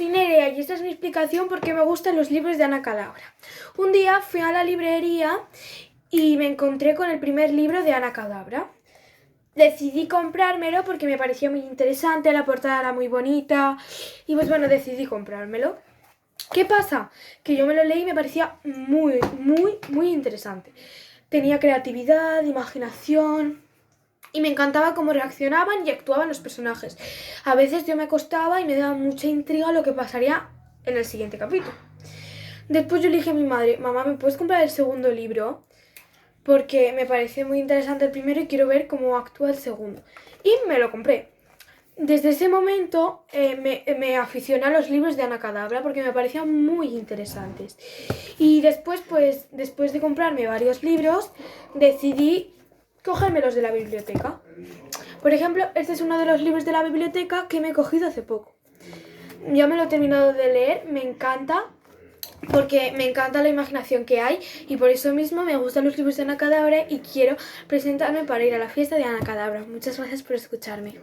soy Nerea y esta es mi explicación por qué me gustan los libros de Ana Cadabra. Un día fui a la librería y me encontré con el primer libro de Ana Cadabra. Decidí comprármelo porque me parecía muy interesante, la portada era muy bonita y pues bueno, decidí comprármelo. ¿Qué pasa? Que yo me lo leí y me parecía muy interesante. Tenía creatividad, imaginación y me encantaba cómo reaccionaban y actuaban los personajes. A veces yo me acostaba y me daba mucha intriga lo que pasaría en el siguiente capítulo. Después yo le dije a mi madre, mamá, ¿me puedes comprar el segundo libro? Porque me parece muy interesante el primero y quiero ver cómo actúa el segundo. Y me lo compré. Desde ese momento me aficioné a los libros de Ana Cadabra porque me parecían muy interesantes. Y después, pues, después de comprarme varios libros, decidí cogérmelos de la biblioteca. Por ejemplo, este es uno de los libros de la biblioteca que me he cogido hace poco. Ya me lo he terminado de leer, me encanta porque me encanta la imaginación que hay y por eso mismo me gustan los libros de Ana Cadabra y quiero presentarme para ir a la fiesta de Ana Cadabra. Muchas gracias por escucharme.